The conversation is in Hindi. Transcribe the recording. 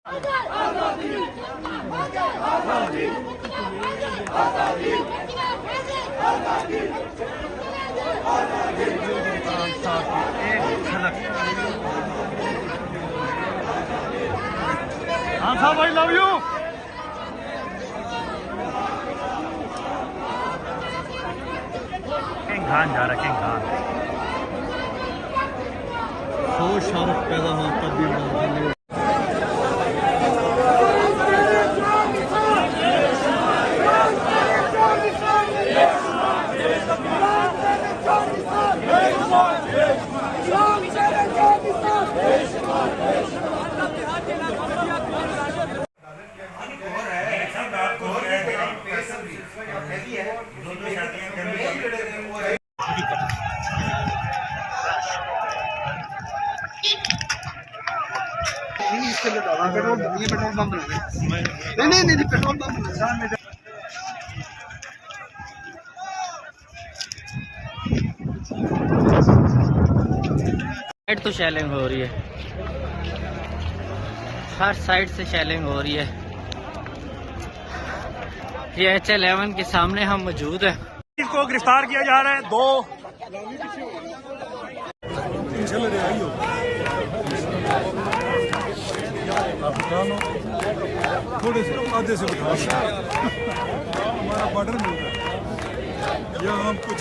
हाँ साहब I love you. King Khan जा रहा, किंग खान। हो शाहरुख पैदा हो तब भी पेट्रोल पंप नहीं पेट्रोल पंप तो शेलिंग हो रही है, हर साइड से शेलिंग हो रही है। ये H11 के सामने हम मौजूद है। इसको गिरफ्तार किया जा रहा है। दो थोड़े से आधे से उठा हमारा बॉर्डर मिल रहा है या हम कुछ